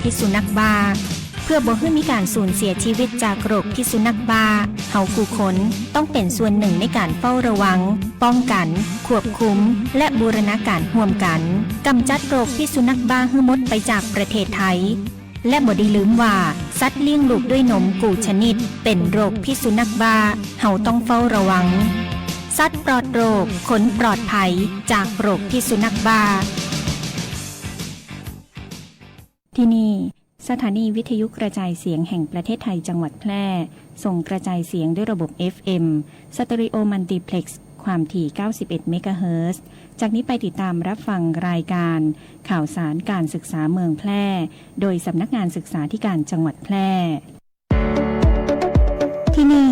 พิษสุนัขบ้าเพื่อบ่ให้มีการสูญเสียชีวิตจากโรคพิษสุนัขบ้าเฮาผู้คนต้องเป็นส่วนหนึ่งในการเฝ้าระวังป้องกันควบคุมและบูรณาการร่วมกันกำจัดโรคพิษสุนัขบ้าให้หมดไปจากประเทศไทยและบ่ได้ลืมว่าสัตว์เลี้ยงลูกด้วยนมกูชนิดเป็นโรคพิษสุนัขบ้าเฮาต้องเฝ้าระวังสัตว์ปลอดโรคขนปลอดภัยจากโรคพิษสุนัขบ้าที่นี่สถานีวิทยุกระจายเสียงแห่งประเทศไทยจังหวัดแพร่ส่งกระจายเสียงด้วยระบบ FM สเตอริโอมัลติเพล็กซ์ความถี่91เมกะเฮิรตซ์จากนี้ไปติดตามรับฟังรายการข่าวสารการศึกษาเมืองแพร่โดยสำนักงานศึกษาธิการจังหวัดแพร่ที่นี่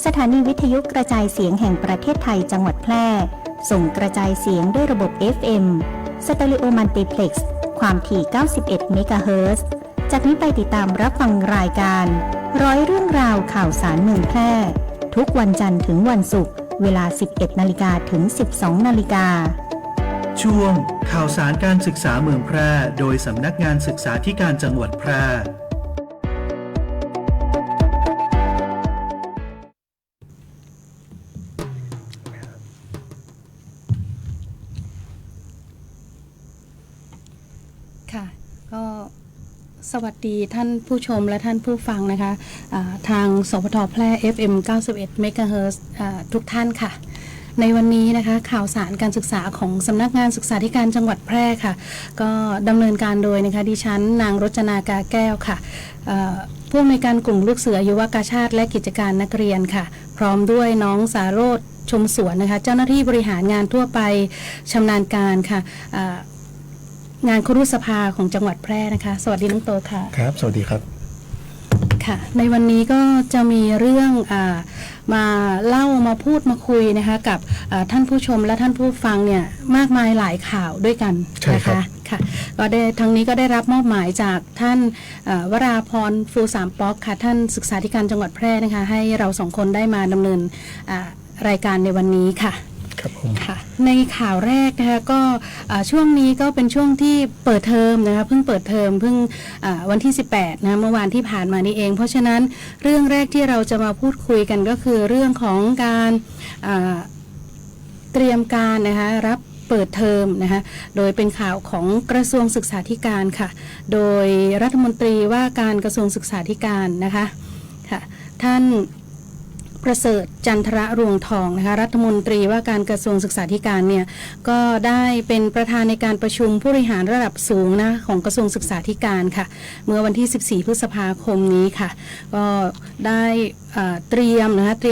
สถานีวิทยุกระจายเสียงแห่งประเทศไทยจังหวัดแพร่ส่งกระจายเสียงด้วยระบบ FM สเตอริโอมัลติเพล็กซ์ความถี่91เมกะเฮิรตซ์จากนี้ไปติดตามรับฟังรายการร้อยเรื่องราวข่าวสารเมืองแพร่ทุกวันจันทร์ถึงวันศุกร์เวลา 11 นาฬิกาถึง 12 นาฬิกาช่วงข่าวสารการศึกษาเมืองแพร่โดยสำนักงานศึกษาธิการจังหวัดแพร่ค่ะก็สวัสดีท่านผู้ชมและท่านผู้ฟังนะคะทางสพทแพร่ FM 91เมกะเฮิรตซ์ทุกท่านค่ะในวันนี้นะคะข่าวสารการศึกษาของสำนักงานศึกษาธิการจังหวัดแพร่ค่ะก็ดำเนินการโดยนะคะดิฉันนางรจนากาแก้วค่ะผู้อำนวยการกลุ่มลูกเสือยุวกาชาติและกิจการนักเรียนค่ะพร้อมด้วยน้องสาโรจน์ชมสวนนะคะเจ้าหน้าที่บริหารงานทั่วไปชำนาญการค่ะงานครุสภาของจังหวัดแพร่นะคะสวัสดีน้องโตค่ะครับสวัสดีครับค่ะในวันนี้ก็จะมีเรื่องมาเล่ามาพูดมาคุยนะคะกับท่านผู้ชมและท่านผู้ฟังเนี่ยมากมายหลายข่าวด้วยกันนะคะค่ะก็ได้ทั้งนี้ก็ได้รับมอบหมายจากท่านวราพรฟูสามป๊อกค่ะท่านศึกษาธิการจังหวัดแพร่นะคะให้เราสองคนได้มาดำเนินรายการในวันนี้ค่ะค่ะในข่าวแรกนะคะก็ช่วงนี้ก็เป็นช่วงที่เปิดเทอมนะคะเพิ่งเปิดเทอมเพิ่งวันที่18นะเมื่อวานที่ผ่านมานี่เองเพราะฉะนั้นเรื่องแรกที่เราจะมาพูดคุยกันก็คือเรื่องของการเตรียมการนะคะรับเปิดเทอมนะคะโดยเป็นข่าวของกระทรวงศึกษาธิการค่ะโดยรัฐมนตรีว่าการกระทรวงศึกษาธิการนะคะค่ะท่านประเสริฐจันทระรวงทองนะคะรัฐมนตรีว่าการกระทรวงศึกษาธิการเนี่ยก็ได้เป็นประธานในการประชุมผู้บริหารระดับสูงนะของกระทรวงศึกษาธิการค่ะเมื่อวันที่14พฤษภาคมนี้ค่ะก็ได้เตรี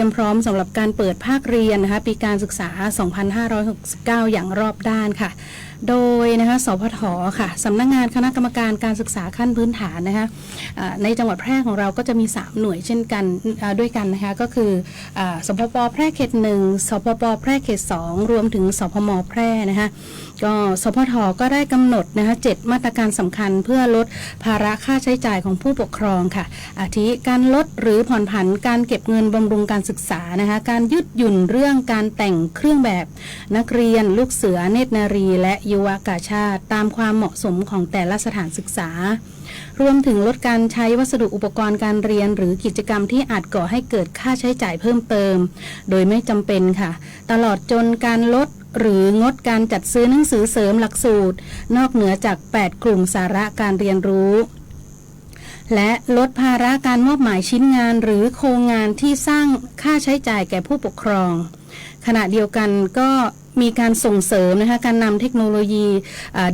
ยมพร้อมสำหรับการเปิดภาคเรียนนะคะปีการศึกษา2569อย่างรอบด้านค่ะโดยนะคะสพทค่ะสำนักงานคณะกรรมการการศึกษาขั้นพื้นฐานนะคะในจังหวัดแพร่ของเราก็จะมี3หน่วยเช่นกันด้วยกันนะคะก็คือสพป.แพร่เขต1สพป.แพร่เขต2รวมถึงสพม.แพร่นะคะก็สพทก็ได้กำหนดนะคะ7มาตรการสำคัญเพื่อลดภาระค่าใช้จ่ายของผู้ปกครองค่ะอาทิการลดหรือผ่อนผันการเก็บเงินบำรุงการศึกษานะคะการยืดหยุ่นเรื่องการแต่งเครื่องแบบนักเรียนลูกเสือเนตรนารีและยุวกาชาติตามความเหมาะสมของแต่ละสถานศึกษารวมถึงลดการใช้วัสดุอุปกรณ์การเรียนหรือกิจกรรมที่อาจก่อให้เกิดค่าใช้จ่ายเพิ่มเติมโดยไม่จำเป็นค่ะตลอดจนการลดหรืองดการจัดซื้อหนังสือเสริมหลักสูตรนอกเหนือจาก8กลุ่มสาระการเรียนรู้และลดภาระการมอบหมายชิ้นงานหรือโครงงานที่สร้างค่าใช้จ่ายแก่ผู้ปกครองขณะเดียวกันก็มีการส่งเสริมนะคะการนำเทคโนโลยี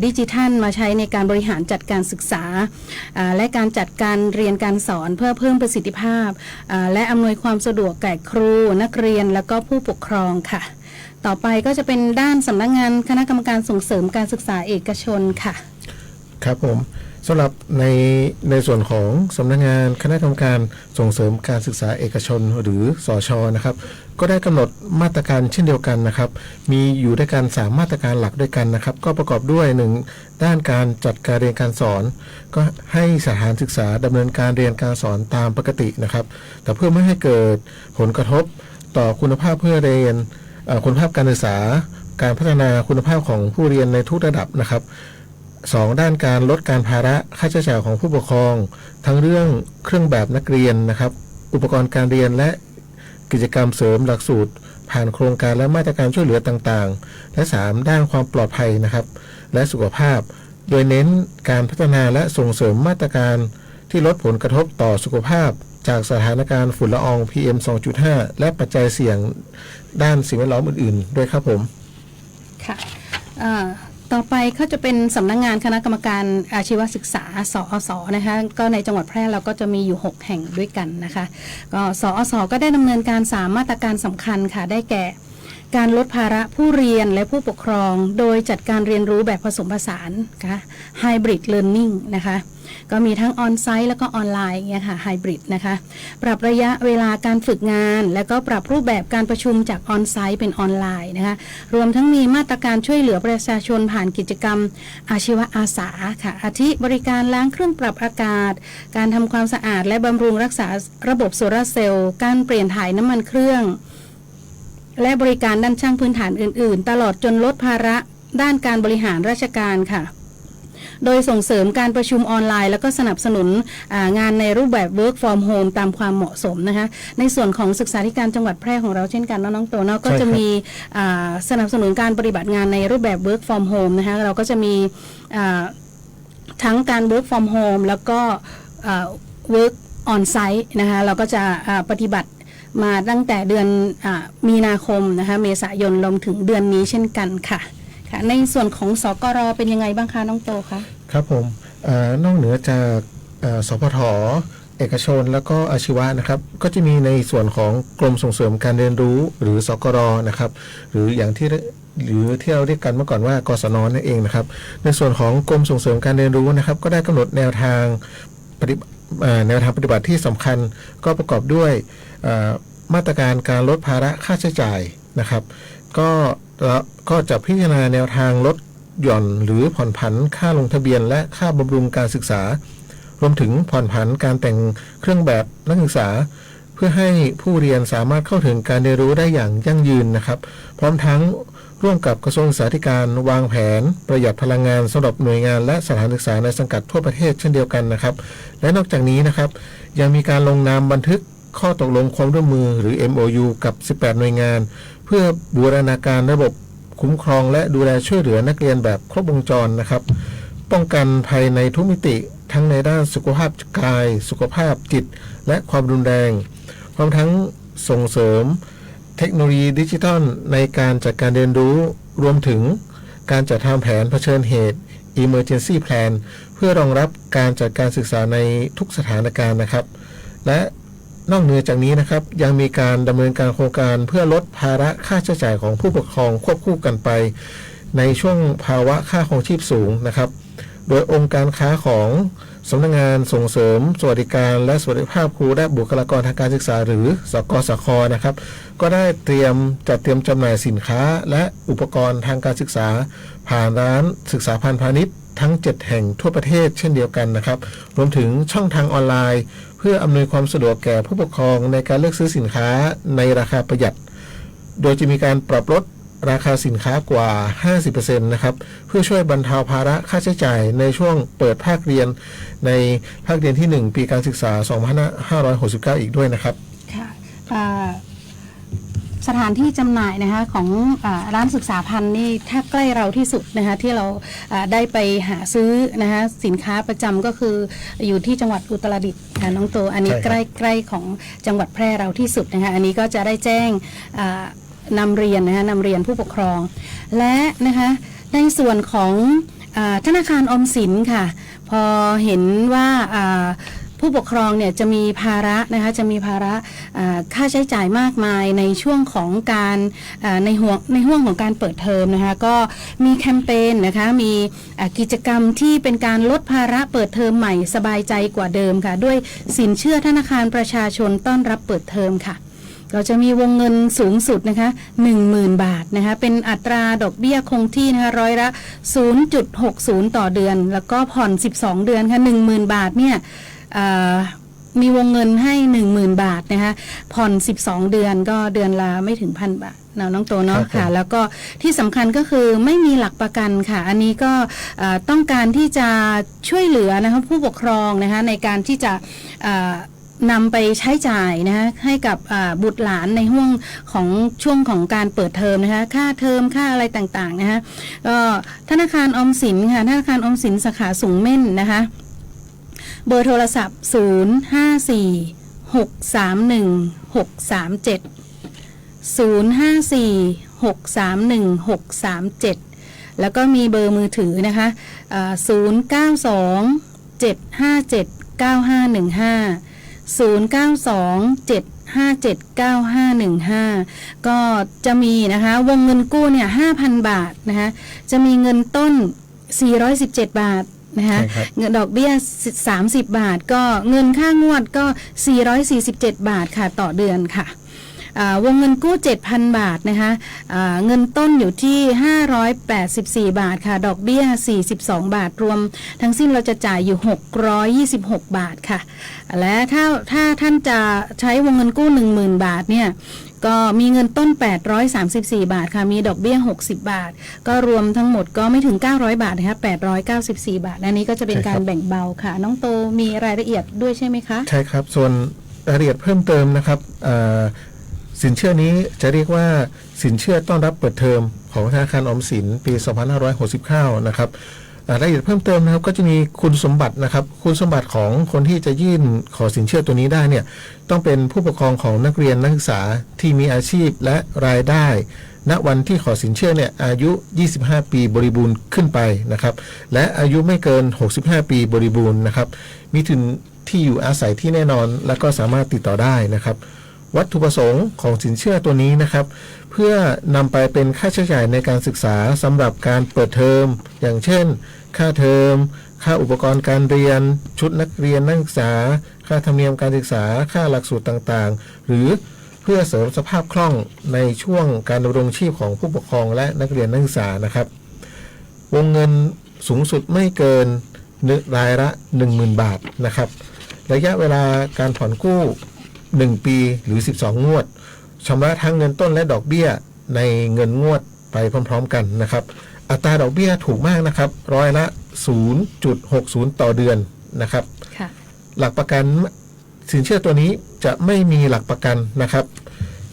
ดิจิทัลมาใช้ในการบริหารจัดการศึกษาและการจัดการเรียนการสอนเพื่อเพิ่มประสิทธิภาพและอำนวยความสะดวกแก่ครูนักเรียนและก็ผู้ปกครองค่ะต่อไปก็จะเป็นด้านสำนักงานคณะกรรมการส่งเสริมการศึกษาเอกชนค่ะครับผมสำหรับในส่วนของสำนักงานคณะกรรมการส่งเสริมการศึกษาเอกชนหรือสช.นะครับก็ได้กำหนดมาตรการเช่นเดียวกันนะครับมีอยู่ด้วยกัน3มาตรการหลักด้วยกันนะครับก็ประกอบด้วย1ด้านการจัดการเรียนการสอนก็ให้สถานศึกษาดำเนินการเรียนการสอนตามปกตินะครับแต่เพื่อไม่ให้เกิดผลกระทบต่อคุณภาพเพื่อเรียนคุณภาพการศึกษาการพัฒนาคุณภาพของผู้เรียนในทุกระดับนะครับ 2ด้านการลดการภาระค่าใช้จ่ายของผู้ปกครอง ทั้งเรื่องเครื่องแบบนักเรียนนะครับอุปกรณ์การเรียนและกิจกรรมเสริมหลักสูตรผ่านโครงการและมาตรการช่วยเหลือต่างๆและ3ด้านความปลอดภัยนะครับและสุขภาพโดยเน้นการพัฒนาและส่งเสริมมาตรการที่ลดผลกระทบต่อสุขภาพจากสถานการณ์ฝุ่นละออง PM 2.5 และปัจจัยเสี่ยงด้านสิ่งแวดล้อมอื่นๆด้วยครับผมค่ะต่อไปก็จะเป็นสำนักงานคณะกรรมการอาชีวศึกษาสอสนะคะก็ในจังหวัดแพร่เราก็จะมีอยู่6แห่งด้วยกันนะคะก็สอสก็ได้ดำเนินการ3มาตรการสำคัญค่ะได้แก่การลดภาระผู้เรียนและผู้ปกครองโดยจัดการเรียนรู้แบบผสมผสานค่ะ Hybrid Learning นะคะก็มีทั้งออนไซต์แล้วก็ออนไลน์อย่างเงี้ยค่ะ Hybrid นะคะปรับระยะเวลาการฝึกงานแล้วก็ปรับรูปแบบการประชุมจากออนไซต์เป็นออนไลน์นะคะรวมทั้งมีมาตรการช่วยเหลือประชาชนผ่านกิจกรรมอาชีวอาสาค่ะอาทิบริการล้างเครื่องปรับอากาศการทำความสะอาดและบำรุงรักษาระบบโซลาร์เซลล์การเปลี่ยนถ่ายน้ำมันเครื่องและบริการด้านช่างพื้นฐานอื่นๆตลอดจนลดภาระด้านการบริหารราชการค่ะโดยส่งเสริมการประชุมออนไลน์แล้วก็สนับสนุนงานในรูปแบบ Work from Home ตามความเหมาะสมนะคะในส่วนของศึกษาธิการจังหวัดแพร่ของเราเช่นกันน้องโตเนาะก็จะมีสนับสนุนการปฏิบัติงานในรูปแบบ Work from Home นะคะเราก็จะมีทั้งการ Work from Home แล้วก็ Work on Site นะคะเราก็จะปฏิบัติมาตั้งแต่เดือนมีนาคมนะคะเมษายนรวมถึงเดือนนี้เช่นกันค่ะในส่วนของสกร.เป็นยังไงบ้างคะน้องโตคะครับผมนอกเหนือจากสพท.เอกชนแล้วก็อาชีวะนะครับก็จะมีในส่วนของกรมส่งเสริมการเรียนรู้หรือสกร.นะครับหรืออย่างที่เราเรียกกันเมื่อก่อนว่ากศน.นั่นเองนะครับในส่วนของกรมส่งเสริมการเรียนรู้นะครับก็ได้กำหนดแนวทางปฏิบัติที่สำคัญก็ประกอบด้วยมาตรการการลดภาระค่าใช้จ่ายนะครับก็จะพิจารณาแนวทางลดหย่อนหรือผ่อนผันค่าลงทะเบียนและค่าบำรุงการศึกษารวมถึงผ่อนผันการแต่งเครื่องแบบนักศึกษาเพื่อให้ผู้เรียนสามารถเข้าถึงการเรียนรู้ได้อย่างยั่งยืนนะครับพร้อมทั้งร่วมกับกระทรวงศึกษาธิการวางแผนประหยัดพลังงานสำหรับหน่วยงานและสถานศึกษาในสังกัดทั่วประเทศเช่นเดียวกันนะครับและนอกจากนี้นะครับยังมีการลงนามบันทึกข้อตกลงความร่วมมือหรือ MOU กับ18หน่วยงานเพื่อบูรณาการระบบคุ้มครองและดูแลช่วยเหลือนักเรียนแบบครบวงจรนะครับป้องกันภัยในทุกมิติทั้งในด้านสุขภาพกายสุขภาพจิตและความรุนแรงพร้อมทั้งส่งเสริมเทคโนโลยีดิจิทัลในการจัดการเรียนรู้รวมถึงการจัดทำแผนเผชิญเหตุ Emergency Plan เพื่อรองรับการจัดการศึกษาในทุกสถานการณ์นะครับและนอกเหนือจากนี้นะครับยังมีการดำเนินการโครงการเพื่อลดภาระค่าใช้จ่ายของผู้ปกครองควบคู่กันไปในช่วงภาวะค่าครองชีพสูงนะครับโดยองค์การค้าของสำนักงานส่งเสริมสวัสดิการและสวัสดิภาพครูและบุคลากรทางการศึกษาหรือสกสคนะครับก็ได้จัดเตรียมจำหน่ายสินค้าและอุปกรณ์ทางการศึกษาผ่านร้านศึกษาพาณิชย์ทั้ง7แห่งทั่วประเทศเช่นเดียวกันนะครับรวมถึงช่องทางออนไลน์เพื่ออำนวยความสะดวกแก่ผู้ปกครองในการเลือกซื้อสินค้าในราคาประหยัดโดยจะมีการปรับลดราคาสินค้ากว่า 50% นะครับเพื่อช่วยบรรเทาภาระค่าใช้จ่ายในช่วงเปิดภาคเรียนในภาคเรียนที่1ปีการศึกษา2569อีกด้วยนะครับค่ะสถานที่จำหน่ายนะคะของร้านศึกษาพันธุ์นี่ถ้าใกล้เราที่สุดนะคะที่เราได้ไปหาซื้อนะคะสินค้าประจำก็คืออยู่ที่จังหวัดอุตรดิตถ์ค่ะน้องโตอันนี้ใกล้ของจังหวัดแพร่เราที่สุดนะคะอันนี้ก็จะได้แจ้งนำเรียนผู้ปกครองและนะคะในส่วนของธนาคารออมสินค่ะพอเห็นว่าผู้ปกครองเนี่ยจะมีภาระนะคะจะมีภาระค่าใช้จ่ายมากมายในช่วงของการในห่วงของการเปิดเทอมนะคะก็มีแคมเปญนะคะมีกิจกรรมที่เป็นการลดภาระเปิดเทอมใหม่สบายใจกว่าเดิมค่ะด้วยสินเชื่อธนาคารประชาชนต้อนรับเปิดเทอมค่ะเราจะมีวงเงินสูงสุดนะคะ 10,000 บาทนะคะเป็นอัตราดอกเบี้ยคงที่นะคะร้อยละ 0.60 ต่อเดือนแล้วก็ผ่อน12เดือนค่ะ 10,000 บาทเนี่ยมีวงเงินให้ 10,000 บาทนะคะผ่อน12เดือนก็เดือนละไม่ถึง1,000 บาท น้องโตเนาะ ครับผม ค่ะแล้วก็ที่สำคัญก็คือไม่มีหลักประกันค่ะอันนี้ก็ต้องการที่จะช่วยเหลือนะคะผู้ปกครองนะคะในการที่จะนำไปใช้จ่ายนะคะให้กับบุตรหลานในห่วงของช่วงของการเปิดเทอมนะคะค่าเทอมค่าอะไรต่างๆนะคะก็ธนาคารออมสินค่ะธนาคารออมสินสาขาสูงเม่นนะคะเบอร์โทรศัพท์054-631-637 แล้วก็มีเบอร์มือถือนะคะ092-757-9515 ก็จะมีนะคะวงเงินกู้เนี่ย 5,000 บาทนะคะจะมีเงินต้น417 บาทนะคะเงินดอกเบี้ย30 บาทก็เงินค่างวดก็447 บาทค่ะต่อเดือนค่ะวงเงินกู้ 7,000 บาทนะคะเงินต้นอยู่ที่584 บาทค่ะดอกเบี้ย42 บาทรวมทั้งสิ้นเราจะจ่ายอยู่626 บาทค่ะและถ้าท่านจะใช้วงเงินกู้ 10,000 บาทเนี่ยก็มีเงินต้น834 บาทค่ะมีดอกเบี้ย60 บาทก็รวมทั้งหมดก็ไม่ถึง900 บาทนะคะ894 บาทและนี้ก็จะเป็นการแบ่งเบาค่ะน้องโตมีรายละเอียดด้วยใช่ไหมคะใช่ครับส่วนรายละเอียดเพิ่มเติมนะครับสินเชื่อนี้จะเรียกว่าสินเชื่อต้อนรับเปิดเทอมของธนาคารออมสินปี 2569 นะครับรายละเอียดเพิ่มเติมนะครับก็จะมีคุณสมบัตินะครับคุณสมบัติของคนที่จะยื่นขอสินเชื่อตัวนี้ได้เนี่ยต้องเป็นผู้ปกครองของนักเรียนนักศึกษาที่มีอาชีพและรายได้ณวันที่ขอสินเชื่อเนี่ยอายุ 25 ปีบริบูรณ์ขึ้นไปนะครับและอายุไม่เกิน 65 ปีบริบูรณ์นะครับมีถึงที่อยู่อาศัยที่แน่นอนและก็สามารถติดต่อได้นะครับวัตถุประสงค์ของสินเชื่อตัวนี้นะครับเพื่อนำไปเป็นค่าใช้จ่ายในการศึกษาสำหรับการเปิดเทอมอย่างเช่นค่าเทอมค่าอุปกรณ์การเรียนชุดนักเรียนนักศึกษาค่าธรรมเนียมการศึกษาค่าหลักสูตรต่างๆหรือเพื่อเสริมสภาพคล่องในช่วงการดำรงชีพของผู้ปกครองและนักเรียนนักศึกษานะครับวงเงินสูงสุดไม่เกินรายละ 10,000 บาทนะครับระยะเวลาการผ่อนกู้1 ปีหรือ12 งวดชำระทั้งเงินต้นและดอกเบี้ยในเงินงวดไปพร้อมๆกันนะครับอัตราดอกเบี้ยถูกมากนะครับร้อยละ 0.60 ต่อเดือนนะครับหลักประกันสินเชื่อตัวนี้จะไม่มีหลักประกันนะครับ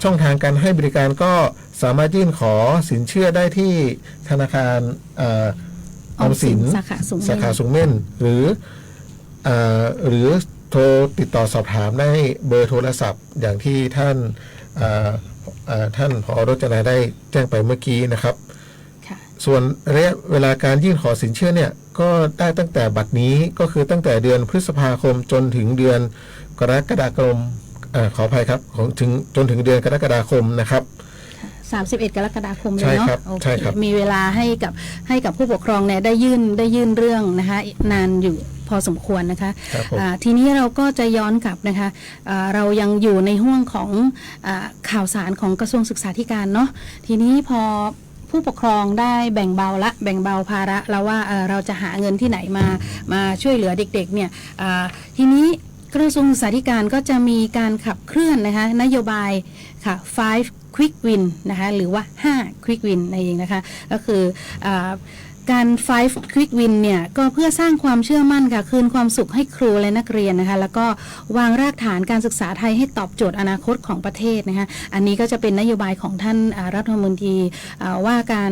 ช่องทางการให้บริการก็สามารถยื่นขอสินเชื่อได้ที่ธนาคารออมสินสาขาสูงเม่นหรือโทรติดต่อสอบถามได้เบอร์โทรศัพท์อย่างที่ท่านผอ.รจนาได้แจ้งไปเมื่อกี้นะครับส่วนระยะเวลาการยื่นขอสินเชื่อเนี่ยก็ได้ตั้งแต่บัดนี้ก็คือตั้งแต่เดือนพฤษภาคมจนถึงเดือนกรกฎาคมขออภัยครับจนถึงเดือนกรกฎาคมนะครับ31 กรกฎาคมเลยเนาะใช่ครับมีเวลาให้กับผู้ปกครองเนี่ยได้ยื่นเรื่องนะคะนานอยู่พอสมควรนะคะทีนี้เราก็จะย้อนกลับนะคะเรายังอยู่ในห่วงของข่าวสารของกระทรวงศึกษาธิการเนาะทีนี้พอผู้ปกครองได้แบ่งเบาภาระแล้วว่าเราจะหาเงินที่ไหนมาช่วยเหลือเด็กๆเนี่ยทีนี้กระทรวงศึกษาธิการก็จะมีการขับเคลื่อนนะคะนโยบายค่ะ 5 Quick Win นะคะหรือว่า5 Quick Win นั่นเองนะคะก็คือการ 5 Quick Win เนี่ยก็เพื่อสร้างความเชื่อมั่นค่ะคืนความสุขให้ครูและนักเรียนนะคะแล้วก็วางรากฐานการศึกษาไทยให้ตอบโจทย์อนาคตของประเทศนะคะอันนี้ก็จะเป็นนโยบายของท่านรัฐมนตรีว่าการ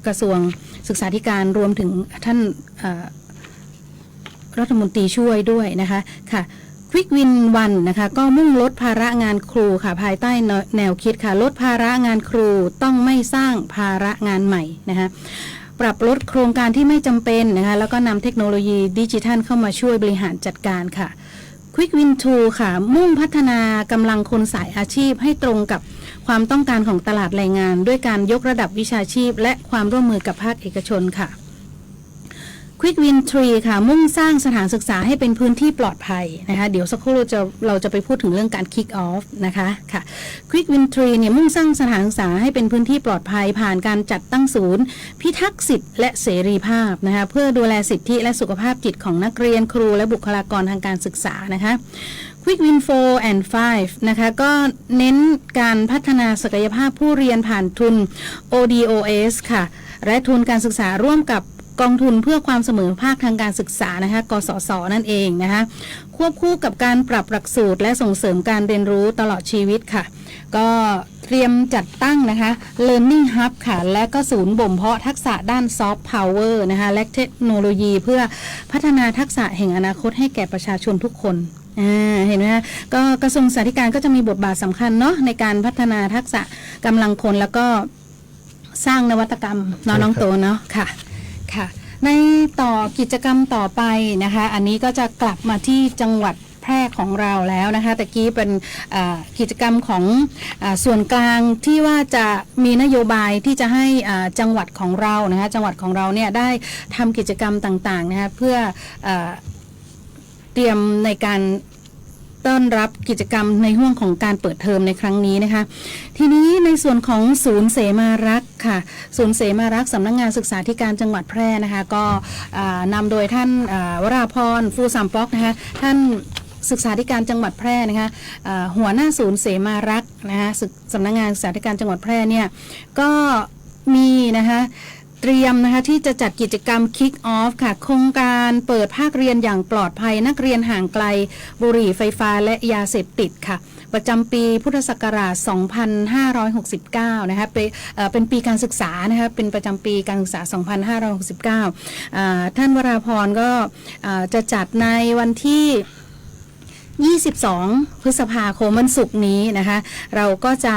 กระทรวงศึกษาธิการรวมถึงท่านรัฐมนตรีช่วยด้วยนะคะค่ะQuick Win 1นะคะก็มุ่งลดภาระงานครูค่ะภายใต้แนวคิดค่ะลดภาระงานครูต้องไม่สร้างภาระงานใหม่นะคะปรับลดโครงการที่ไม่จำเป็นนะคะแล้วก็นำเทคโนโลยีดิจิทัลเข้ามาช่วยบริหารจัดการค่ะ Quick Win 2ค่ะมุ่งพัฒนากำลังคนสายอาชีพให้ตรงกับความต้องการของตลาดแรงงานด้วยการยกระดับวิชาชีพและความร่วมมือกับภาคเอกชนค่ะ Quick Win Tree ค่ะมุ่งสร้างสถานศึกษาให้เป็นพื้นที่ปลอดภัยนะคะเดี๋ยวสักครู่เราจะไปพูดถึงเรื่องการ kick off นะคะค่ะ Quick Win Tree เนี่ยมุ่งสร้างสถานศึกษาให้เป็นพื้นที่ปลอดภัยผ่านการจัดตั้งศูนย์พิทักษ์สิทธิและเสรีภาพนะคะเพื่อดูแลสิทธิและสุขภาพจิตของนักเรียนครูและบุคลากรทางการศึกษานะคะ Quick Win 4 and 5 นะคะก็เน้นการพัฒนาศักยภาพผู้เรียนผ่านทุน ODOS ค่ะและทุนการศึกษาร่วมกับกองทุนเพื่อความเสมอภาคทางการศึกษานะคะกสศนั่นเองนะคะควบคู่กับการปรับหลักสูตรและส่งเสริมการเรียนรู้ตลอดชีวิตค่ะก็เตรียมจัดตั้งนะคะ Learning Hub ค่ะและก็ศูนย์บ่มเพาะทักษะด้าน Soft Power นะคะและเทคโนโลยีเพื่อพัฒนาทักษะแห่งอนาคตให้แก่ประชาชนทุกคนเห็นไหมคะก็กระทรวงศึกษาธิการก็จะมีบทบาทสำคัญเนาะในการพัฒนาทักษะกำลังคนแล้วก็สร้างนวัตกรรมน้องโตเนาะค่ะค่ะในต่อกิจกรรมต่อไปนะคะอันนี้ก็จะกลับมาที่จังหวัดแพร่ของเราแล้วนะคะตะกี้เป็นกิจกรรมของส่วนกลางที่ว่าจะมีนโยบายที่จะให้จังหวัดของเรานะคะจังหวัดของเราเนี่ยได้ทำกิจกรรมต่างๆนะคะเพื่อเตรียมในการต้อนรับกิจกรรมในห่วงของการเปิดเทอมในครั้งนี้นะคะทีนี้ในส่วนของศูนย์เสมารักษ์ค่ะศูนย์เสมารักษ์สำนักงานศึกษาธิการจังหวัดแพร่นะคะก็นำโดยท่านวราพรฟูสามป๊อกนะคะท่านศึกษาธิการจังหวัดแพร่นะคะหัวหน้าศูนย์เสมารักษ์นะคะสำนักงานศึกษาธิการจังหวัดแพร่เนี่ยก็มีนะคะเตรียมนะคะที่จะจัดกิจกรรม Kick Off ค่ะโครงการเปิดภาคเรียนอย่างปลอดภัยนักเรียนห่างไกลบุหรี่ไฟฟ้าและยาเสพติดค่ะประจำปีพุทธศักราช 2569 นะคะเป็นปีการศึกษานะคะเป็นประจำปีการศึกษา 2569 ท่านวราพรก็จะจัดในวันที่22 พฤษภาคมวันศุกร์นี้นะคะเราก็จะ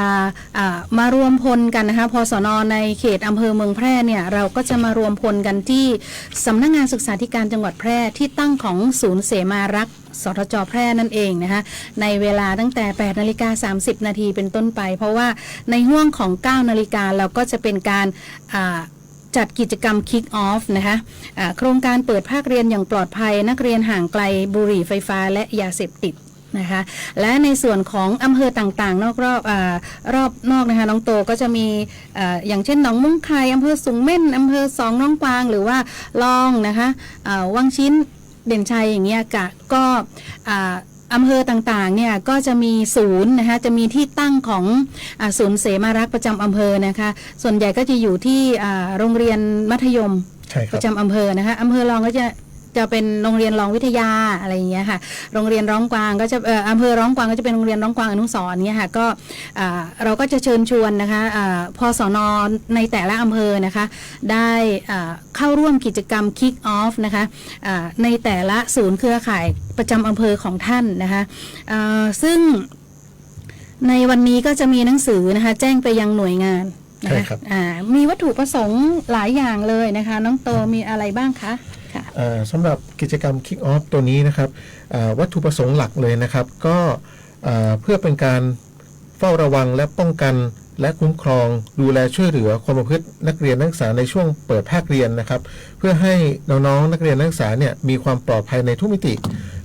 มารวมพลกันนะคะพสน.ในเขตอำเภอเมืองแพร่เนี่ยเราก็จะมารวมพลกันที่สำนักงานศึกษาธิการจังหวัดแพร่ที่ตั้งของศูนย์เสมารักษ์สทจ.แพร่นั่นเองนะคะในเวลาตั้งแต่ 8:30 นาทีเป็นต้นไปเพราะว่าในห่วงของ 9 นาฬิกาเราก็จะเป็นการจัดกิจกรรม Kick Off นะคะโครงการเปิดภาคเรียนอย่างปลอดภัยนักเรียนห่างไกลบุหรี่ไฟฟ้าและยาเสพติดนะคะและในส่วนของอำเภอต่างๆรอบนอกนะคะน้องโตก็จะมีอย่างเช่นหนองมุ้งไคอำเภอสูงเม่นอำเภอ2น้องกวางหรือว่าลองนะคะวังชิ้นเด่นชัยอย่างเงี้ยก็อำเภอต่างๆเนี่ยก็จะมีศูนย์นะคะจะมีที่ตั้งของศูนย์เสมารักษ์ประจำอำเภอนะคะส่วนใหญ่ก็จะอยู่ที่โรงเรียนมัธยมประจำอำเภอนะคะอำเภอรองก็จะเป็นโรงเรียนรองวิทยาอะไรอย่างเงี้ยค่ะโรงเรียนร้องกวางก็จะอำเภอร้องกวางก็จะเป็นโรงเรียนร้องกวางอนุสรณ์เงี้ยค่ะก็เราก็จะเชิญชวนนะคะพสน.ในแต่ละอำเภอนะคะได้เข้าร่วมกิจกรรม Kick Off นะคะในแต่ละศูนย์เครือข่ายประจำอำเภอของท่านนะคะซึ่งในวันนี้ก็จะมีหนังสือนะคะแจ้งไปยังหน่วยงานนะคะมีวัตถุประสงค์หลายอย่างเลยนะคะน้องโตมีอะไรบ้างคะสำหรับกิจกรรม Kick Off ตัวนี้นะครับวัตถุประสงค์หลักเลยนะครับก็เพื่อเป็นการเฝ้าระวังและป้องกันและคุ้มครองดูแลช่วยเหลือความประพฤตินักเรียนนักศึกษาในช่วงเปิดภาคเรียนนะครับเพื่อให้น้องๆนักเรียนนักศึกษาเนี่ยมีความปลอดภัยในทุกมิติ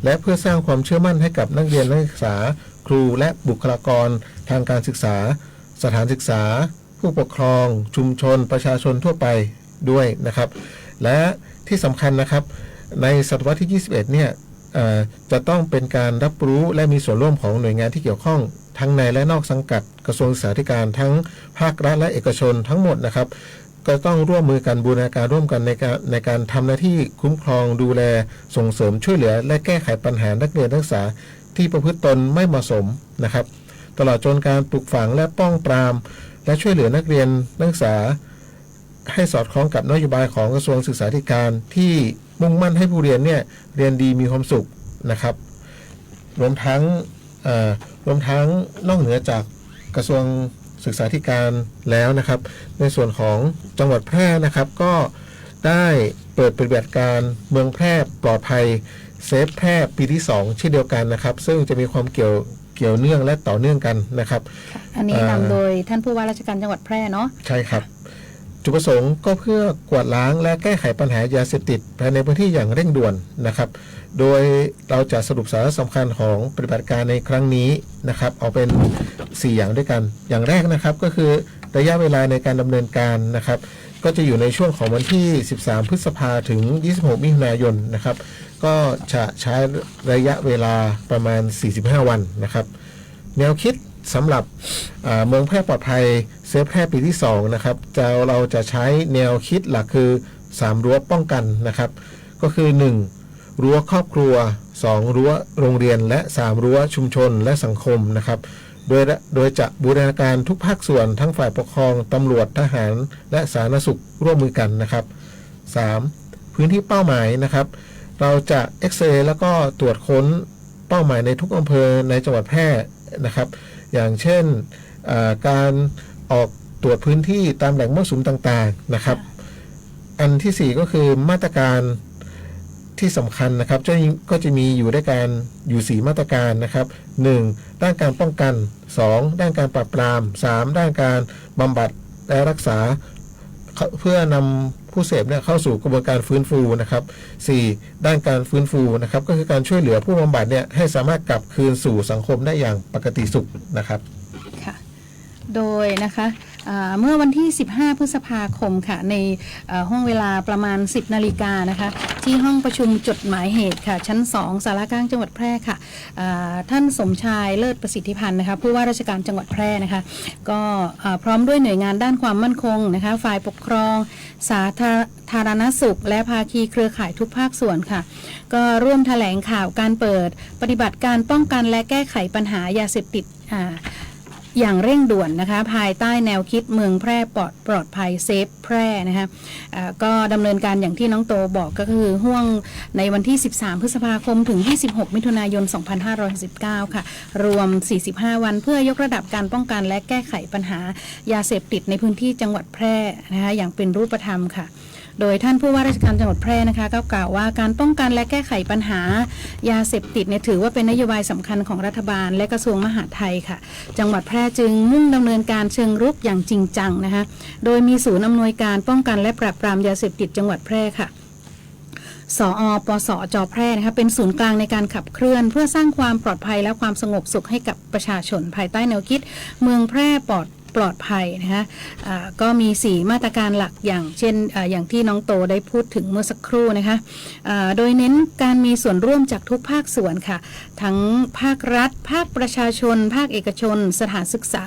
และเพื่อสร้างความเชื่อมั่นให้กับนักเรียนนักศึกษาครูและบุคลากรทางการศึกษาสถานศึกษาผู้ปกครองชุมชนประชาชนทั่วไปด้วยนะครับและที่สำคัญนะครับในศตวรรษที่ 21 เนี่ยจะต้องเป็นการรับรู้และมีส่วนร่วมของหน่วยงานที่เกี่ยวข้องทั้งในและนอกสังกัดกระทรวงศึกษาธิการทั้งภาครัฐและเอกชนทั้งหมดนะครับก็ต้องร่วมมือกันบูรณาการร่วมกันในการทำหน้าที่คุ้มครองดูแลส่งเสริมช่วยเหลือและแก้ไขปัญหานักเรียนนักศึกษาที่ประพฤติตนไม่เหมาะสมนะครับตลอดจนการปลูกฝังและป้องปรามและช่วยเหลือนักเรียนนักศึกษาให้สอดคล้องกับนโยบายของกระทรวงศึกษาธิการที่มุ่งมั่นให้ผู้เรียนเนี่ยเรียนดีมีความสุขนะครับรวมทั้งนอกเหนือจากกระทรวงศึกษาธิการแล้วนะครับในส่วนของจังหวัดแพร่นะครับก็ได้เปิดปฏิบัติการเมืองแพร่ปลอดภัยเซฟแพร่ปีที่2เช่นเดียวกันนะครับซึ่งจะมีความเกี่ยวเนื่องและต่อเนื่องกันนะครับอันนี้นำโดยท่านผู้ว่าราชการจังหวัดแพร่เนาะใช่ครับ จุดประสงค์ก็เพื่อกวาดล้างและแก้ไขปัญหายาเสพติดภายในพื้นที่อย่างเร่งด่วนนะครับโดยเราจะสรุปสาระสำคัญของปฏิบัติการในครั้งนี้นะครับเอาเป็น 4 อย่างด้วยกันอย่างแรกนะครับก็คือระยะเวลาในการดำเนินการนะครับก็จะอยู่ในช่วงของวันที่13 พฤษภาถึง26 มิถุนายนนะครับก็จะใช้ระยะเวลาประมาณ45 วันนะครับแนวคิดสำหรับเมืองแพร่ปลอดภัยเซฟแพร่ปีที่2นะครับเราจะใช้แนวคิดหลักคือ3รั้วป้องกันนะครับก็คือ1รั้วครอบครัว2รั้วโรงเรียนและ3รั้วชุมชนและสังคมนะครับโดยจะบูรณาการทุกภาคส่วนทั้งฝ่ายปกครองตำรวจทหารและสาธารณสุขร่วมมือกันนะครับ 3. พื้นที่เป้าหมายนะครับเราจะเอ็กซเรย์แล้วก็ตรวจค้นเป้าหมายในทุกอำเภอในจังหวัดแพร่นะครับอย่างเช่นการออกตรวจพื้นที่ตามแหล่งมั่วสุมต่างๆนะครับอันที่ 4 ก็คือมาตรการที่สำคัญนะครับก็จะมีอยู่ด้วยกันอยู่4มาตรการนะครับ 1. ด้านการป้องกัน 2. ด้านการปราบปราม 3. ด้านการบำบัดและรักษาเพื่อนำผู้เสพเนี่ยเข้าสู่กระบวนการฟื้นฟูนะครับ 4. ด้านการฟื้นฟูนะครับก็คือการช่วยเหลือผู้บำบัดเนี่ยให้สามารถกลับคืนสู่สังคมได้อย่างปกติสุขนะครับค่ะโดยนะคะเมื่อวันที่ 15 พฤษภาคมค่ะในห้องเวลาประมาณ 10 นาฬิกานะคะที่ห้องประชุมจดหมายเหตุค่ะชั้น 2 สารกลางจังหวัดแพร่ค่ะท่านสมชายเลิศประสิทธิพันธ์นะคะผู้ว่าราชการจังหวัดแพร่นะคะก็พร้อมด้วยหน่วยงานด้านความมั่นคงนะคะฝ่ายปกครองสาธารณสุขและภาคีเครือข่ายทุกภาคส่วนค่ะก็ร่วมแถลงข่าวการเปิดปฏิบัติการป้องกันและแก้ไขปัญหายาเสพติดอย่างเร่งด่วนนะคะภายใต้แนวคิดเมืองแพร่ปลอดภัยเซฟแพร่นะคะก็ดำเนินการอย่างที่น้องโตบอกก็คือห่วงในวันที่ 13 พฤษภาคมถึง 26 มิถุนายน 2519 ค่ะรวม 45 วันเพื่อยกระดับการป้องกันและแก้ไขปัญหายาเสพติดในพื้นที่จังหวัดแพร่นะคะอย่างเป็นรูปธรรมค่ะโดยท่านผู้ว่าราชการจังหวัดแพร่นะคะก็กล่าวว่าการป้องกันและแก้ไขปัญหายาเสพติดเนี่ยถือว่าเป็นนโยบายสำคัญของรัฐบาลและกระทรวงมหาดไทยค่ะจังหวัดแพร่จึงมุ่งดำเนินการเชิงรุกอย่างจริงจังนะคะโดยมีศูนย์อำนวยการป้องกันและปราบปรามยาเสพติดจังหวัดแพร่ค่ะสอปสจแพร่นะคะเป็นศูนย์กลางในการขับเคลื่อนเพื่อสร้างความปลอดภัยและความสงบสุขให้กับประชาชนภายใต้แนวคิดเมืองแพร่ปลอดภัยนะคะก็มี4มาตรการหลักอย่างเช่นอย่างที่น้องโตได้พูดถึงเมื่อสักครู่นะคะโดยเน้นการมีส่วนร่วมจากทุกภาคส่วนค่ะทั้งภาครัฐภาคประชาชนภาคเอกชนสถานศึกษา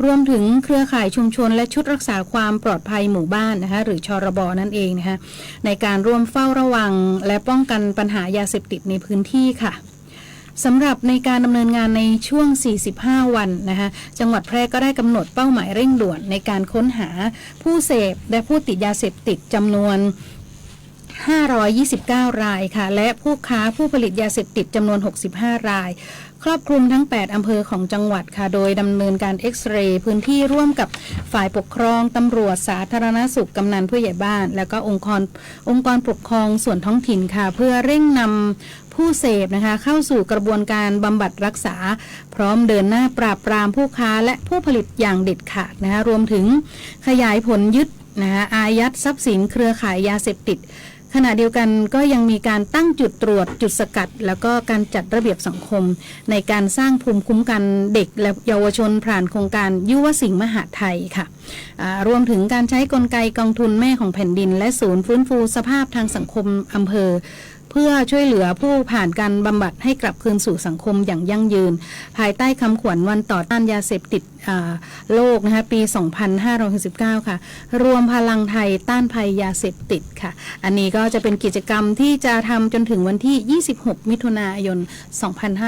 รวมถึงเครือข่ายชุมชนและชุดรักษาความปลอดภัยหมู่บ้านนะคะหรือชรบนั่นเองนะคะในการร่วมเฝ้าระวังและป้องกันปัญหายาเสพติดในพื้นที่ค่ะสำหรับในการดำเนินงานในช่วง 45 วันนะคะจังหวัดแพร่ก็ได้กำหนดเป้าหมายเร่งด่วนในการค้นหาผู้เสพและผู้ติดยาเสพติดจำนวน529 รายค่ะและผู้ค้าผู้ผลิตยาเสพติดจำนวน65 รายครอบคลุมทั้ง8อำเภอของจังหวัดค่ะโดยดำเนินการเอ็กซเรย์พื้นที่ร่วมกับฝ่ายปกครองตำรวจสาธารณสุขกำนันผู้ใหญ่บ้านแล้วก็องค์กรปกครองส่วนท้องถิ่นค่ะเพื่อเร่งนำผู้เสพนะคะเข้าสู่กระบวนการบำบัดรักษาพร้อมเดินหน้าปราบปรามผู้ค้าและผู้ผลิตอย่างเด็ดขาดนะคะรวมถึงขยายผลยึดนะคะอายัดทรัพย์สินเครือข่ายยาเสพติดขณะเดียวกันก็ยังมีการตั้งจุดตรวจจุดสกัดแล้วก็การจัดระเบียบสังคมในการสร้างภูมิคุ้มกันเด็กและเยาวชนผ่านโครงการยุวสิงห์มหาดไทยค่ะรวมถึงการใช้กลไกกองทุนแม่ของแผ่นดินและศูนย์ฟื้นฟูสภาพทางสังคมอำเภอเพื่อช่วยเหลือผู้ผ่านการบำบัดให้กลับคืนสู่สังคมอย่างยั่งยืนภายใต้คำขวัญวันต่อต้านยาเสพติดโลกนะคะปี 2569 ค่ะรวมพลังไทยต้านภัยยาเสพติดค่ะอันนี้ก็จะเป็นกิจกรรมที่จะทำจนถึงวันที่ 26 มิถุนายน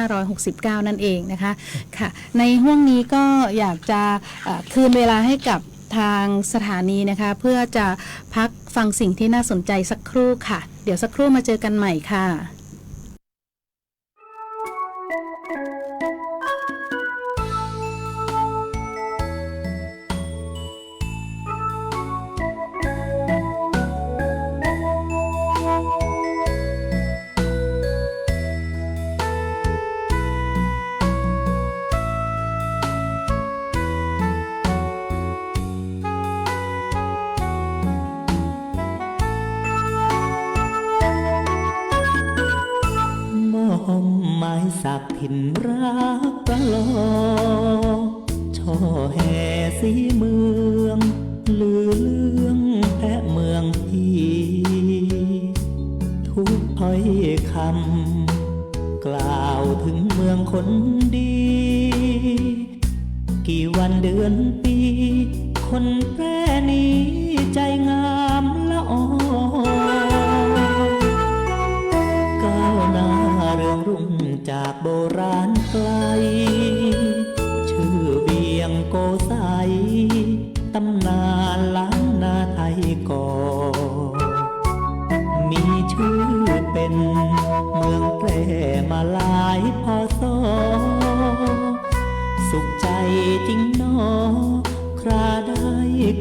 2569 นั่นเองนะคะค่ะในห้วงนี้ก็อยากจะคืนเวลาให้กับทางสถานีนะคะเพื่อจะพักฟังสิ่งที่น่าสนใจสักครู่ค่ะเดี๋ยวสักครู่มาเจอกันใหม่ค่ะ ม้สักถิ่นรักประลองช่อแห่สีเมืองลือเรื่องแพะเมืองพี่ทุกถ้อยคำกล่าวถึงเมืองคนดี กี่วันเดือนปีคนแพร่นี้ใจงามละออก้าวหน้าเรืองรุ่งจากโบราณไกลชื่อเวียงโกไสตำนานล้านนาไทยก่อมีชื่อเป็นเมืองแพร่มาหลายพศสุขใจจริงหนอคราได้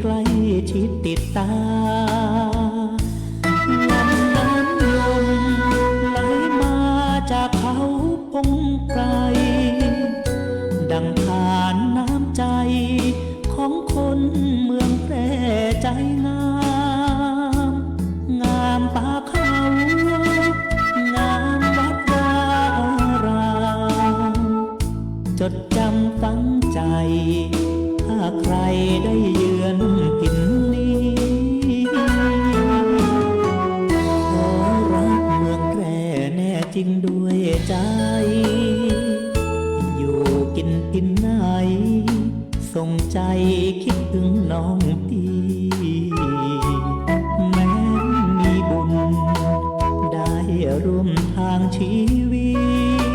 ใกล้ชิดติดตาลำน้ำยมไหลมาจากเขาพงไพรดังทานน้ำใจของคนเมืองแพร่ใจงามงามป่าเขางามวัดวาอารามจดจำฝังใจถ้าใครได้เยือนถิ่นนี้ขอรักเมืองแพร่แน่จริงด้วยใจอยู่กินถิ่นไหนส่งใจคิดถึงน้องพี่แม้มีบุญได้ร่วมทางชีวิ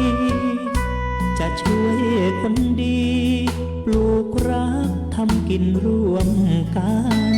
ตจะช่วยคนดีปลูกรักทำกินร่วมกัน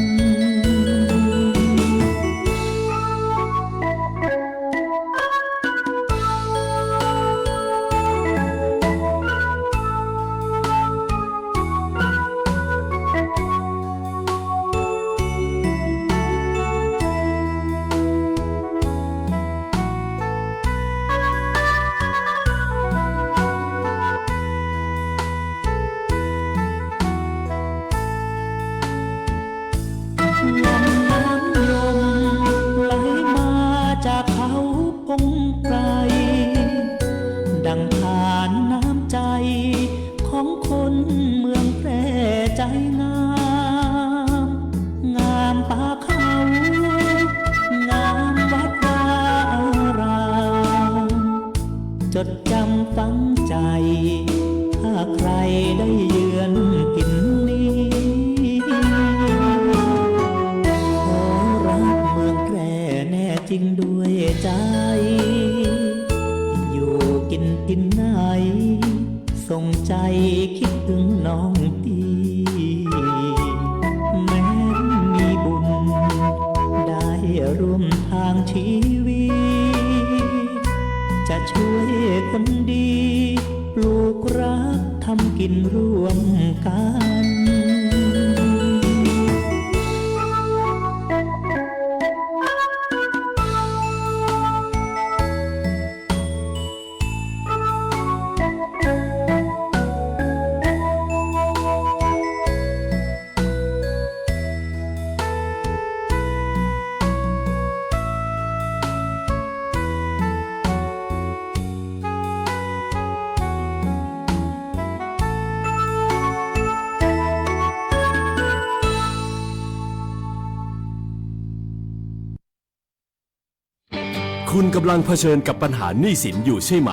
คุณกำลังเผชิญกับปัญหาหนี้สินอยู่ใช่ไหม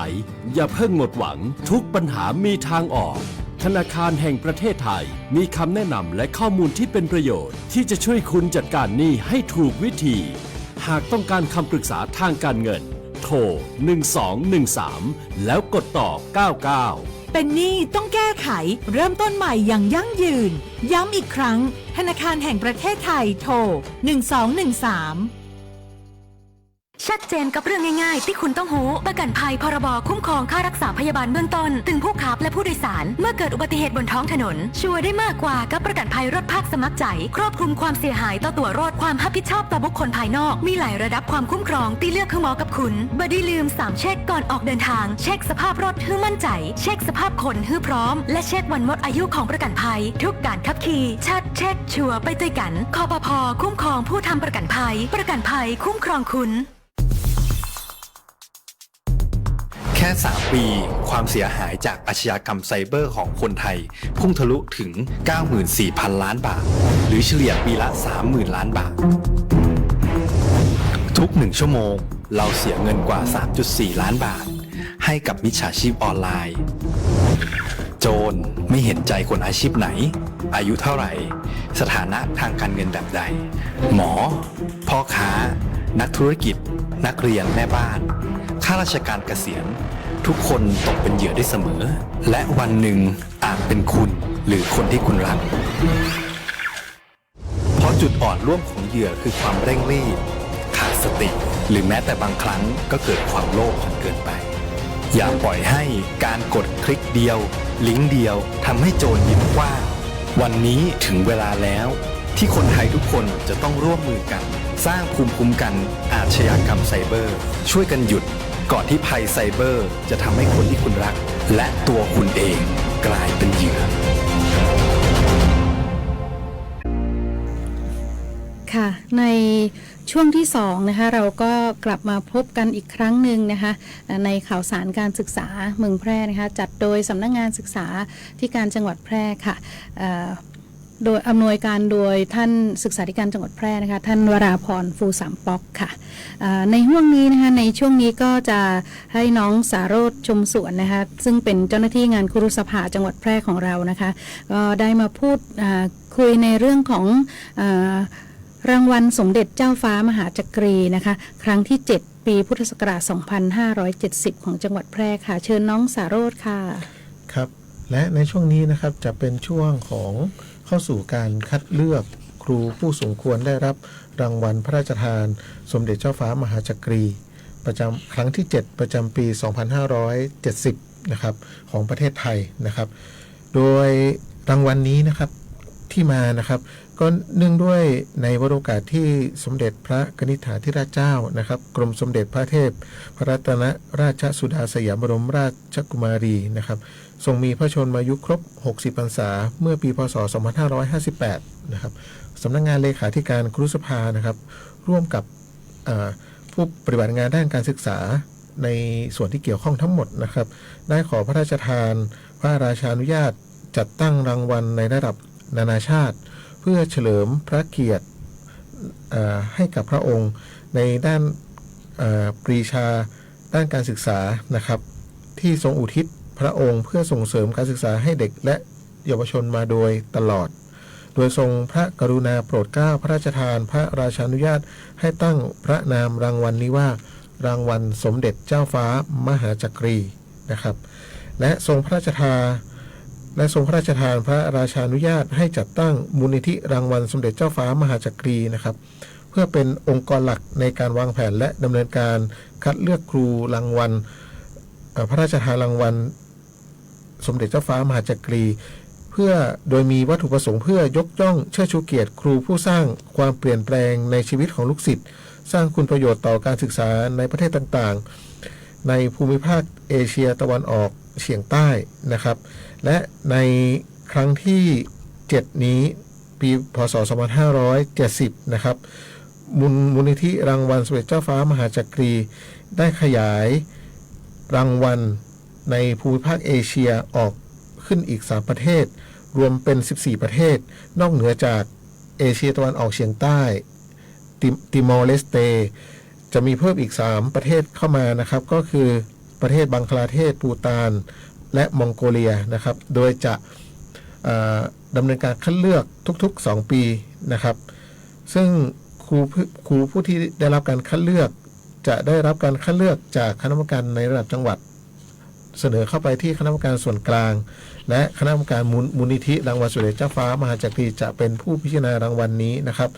อย่าเพิ่งหมดหวังทุกปัญหามีทางออกธนาคารแห่งประเทศไทยมีคำแนะนำและข้อมูลที่เป็นประโยชน์ที่จะช่วยคุณจัดการหนี้ให้ถูกวิธีหากต้องการคำปรึกษาทางการเงินโทร1213แล้วกดต่อ99เป็นหนี้ต้องแก้ไขเริ่มต้นใหม่อย่างยั่งยืนย้ำอีกครั้งธนาคารแห่งประเทศไทยโทร1213ชัดเจนกับเรื่องง่ายๆที่คุณต้องรู้ประกันภัยพรบคุ้มครองค่ารักษาพยาบาลเบื้องต้นถึงผู้ขับและผู้โดยสารเมื่อเกิดอุบัติเหตุบนท้องถนนชัวร์ได้มากกว่ากับประกันภัยรถภาคสมัครใจครอบคลุมความเสียหายต่อตัวรถความรับผิดชอบต่อบุคคลภายนอกมีหลายระดับความคุ้มครองที่เลือกคือเหมาะกับคุณบ่ได้ลืม3เช็คก่อนออกเดินทางเช็คสภาพรถให้มั่นใจเช็คสภาพคนให้พร้อมและเช็ควันหมดอายุของประกันภัยทุกการขับขี่ชัดเช็คชัวร์ไปด้วยกันคปภ.คุ้มครองผู้ทำประกันภัยคุ้มครองคุณ แค่ 3 ปีความเสียหายจากอาชญากรรมไซเบอร์ของคนไทยพุ่งทะลุถึง 94,000 ล้านบาทหรือเฉลี่ยปีละ 30,000 ล้านบาททุก1ชั่วโมงเราเสียเงินกว่า 3.4 ล้านบาทให้กับมิจฉาชีพออนไลน์โจรไม่เห็นใจคนอาชีพไหนอายุเท่าไหร่สถานะทางการเงินแบบใดหมอพ่อค้านักธุรกิจนักเรียนแม่บ้านข้าราชการเกษียณทุกคนตกเป็นเหยื่อได้เสมอและวันหนึ่งอาจเป็นคุณหรือคนที่คุณรักเพราะจุดอ่อนร่วมของเหยื่อคือความเร่งรีบขาดสติหรือแม้แต่บางครั้งก็เกิดความโลภจนเกินไปอย่าปล่อยให้การกดคลิกเดียวลิงก์เดียวทำให้โจรยิ้มกว้างวันนี้ถึงเวลาแล้วที่คนไทยทุกคนจะต้องร่วมมือกันสร้างภูมิคุ้มกันอาชญากรรมไซเบอร์ช่วยกันหยุดก่อนที่ภัยไซเบอร์จะทำให้คนที่คุณรักและตัวคุณเองกลายเป็นเหยื่อค่ะในช่วงที่2นะคะเราก็กลับมาพบกันอีกครั้งหนึ่งนะคะในข่าวสารการศึกษาเมืองแพร่นะคะจัดโดยสำนักงานศึกษาที่การจังหวัดแพร่ค่ะโดยอำนวยการโดยท่านศึกษาธิการจังหวัดแพร่นะคะท่านวราพรฟูสามป๊อกค่ะในห่วงนี้นะคะในช่วงนี้ก็จะให้น้องสาโรจน์ชมสวนนะคะซึ่งเป็นเจ้าหน้าที่งานครุสภาจังหวัดแพร่ของเรานะคะก็ได้มาพูดคุยในเรื่องของรางวัลสมเด็จเจ้าฟ้ามหาจักรีนะคะครั้งที่7ปีพุทธศักราช2570ของจังหวัดแพร่ค่ะเชิญน้องสาโรจน์ค่ะครับและในช่วงนี้นะครับจะเป็นช่วงของเข้าสู่การคัดเลือกครูผู้สมควรได้รับรางวัลพระราชทานสมเด็จเจ้าฟ้ามหาจักรีประจำครั้งที่7ประจำปี2570นะครับของประเทศไทยนะครับโดยรางวัลนี้นะครับที่มานะครับก็เนื่องด้วยในวโรกาสที่สมเด็จพระกนิษฐาธิราชเจ้านะครับกรมสมเด็จพระเทพพระรัตนราชสุดาสยามบรมราชกุมารีนะครับทรงมีพระชนมายุครบ60 พรรษาเมื่อปีพ.ศ. 2558นะครับสำนักงานเลขาธิการครุสภานะครับร่วมกับผู้ปฏิบัติงานด้านการศึกษาในส่วนที่เกี่ยวข้องทั้งหมดนะครับได้ขอพระราชทานพระราชานุญาตจัดตั้งรางวัลในระดับนานาชาติเพื่อเฉลิมพระเกียรติให้กับพระองค์ในด้านปรีชาด้านการศึกษานะครับที่ทรงอุทิศพระองค์เพื่อส่งเสริมการศึกษาให้เด็กและเยาวชนมาโดยตลอดโดยทรงพระกรุณาโปรดเกล้าพระราชทานพระราชานุญาตให้ตั้งพระนามรางวัลนี้ว่ารางวัลสมเด็จเจ้าฟ้ามหาจักรีนะครับและทรงพระราชทานพระราชานุญาตให้จัดตั้งมูลนิธิรางวัลสมเด็จเจ้าฟ้ามหาจักรีนะครับเพื่อเป็นองค์กรหลักในการวางแผนและดำเนินการคัดเลือกครูรางวัลพระราชทานรางวัลสมเด็จเจ้าฟ้ามหาจักรีเพื่อโดยมีวัตถุประสงค์เพื่อยกย่องเชิดชูเกียรติครูผู้สร้างความเปลี่ยนแปลงในชีวิตของลูกศิษย์สร้างคุณประโยชน์ต่อการศึกษาในประเทศต่างๆในภูมิภาคเอเชียตะวันออกเฉียงใต้นะครับและในครั้งที่7นี้ปีพ.ศ. 2570นะครับมูลนิธิรางวัลสมเด็จเจ้าฟ้ามหาจักรีได้ขยายรางวัลในภูมิภาคเอเชียออกขึ้นอีก3ประเทศรวมเป็น14ประเทศนอกเหนือจากเอเชียตะวันออกเฉียงใต้ติมอร์เลสเตจะมีเพิ่มอีก3ประเทศเข้ามานะครับก็คือประเทศบังคลาเทศปูตานและมองโกเลียนะครับโดยจะดำเนินการคัดเลือกทุกๆ2ปีนะครับซึ่งครูผู้ที่ได้รับการคัดเลือกจะได้รับการคัดเลือกจากคณะกรรมการในระดับจังหวัดเสนอเข้าไปที่คณะกรรมการส่วนกลางและคณะกรรมการมูลนิธิรางวัลสมเด็จเจ้าฟ้ามหาจักรีจะเป็นผู้พิจารณารางวัลนี้นะครับ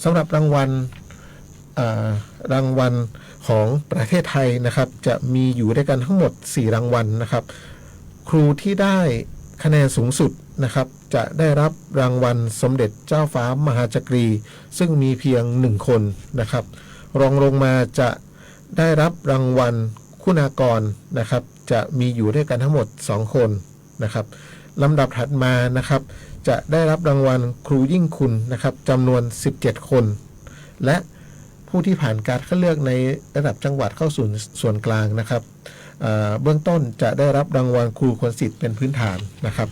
สำหรับรางวัลของประเทศไทยนะครับจะมีอยู่ด้วยกันทั้งหมด4รางวัลนะครับครูที่ได้คะแนนสูงสุดนะครับจะได้รับรางวัลสมเด็จเจ้าฟ้ามหาจักรีซึ่งมีเพียง1คนนะครับรองลงมาจะได้รับรางวัลคุณากรนะครับจะมีอยู่ด้วยกันทั้งหมด2คนนะครับลำดับถัดมานะครับจะได้รับรางวัลครูยิ่งคุณนะครับจำนวน17คนและผู้ที่ผ่านการคัดเลือกในระดับจังหวัดเข้าสู่ส่วนกลางนะครับ เบื้องต้นจะได้รับรางวัลครูควรสิทธิ์เป็นพื้นฐานนะครับ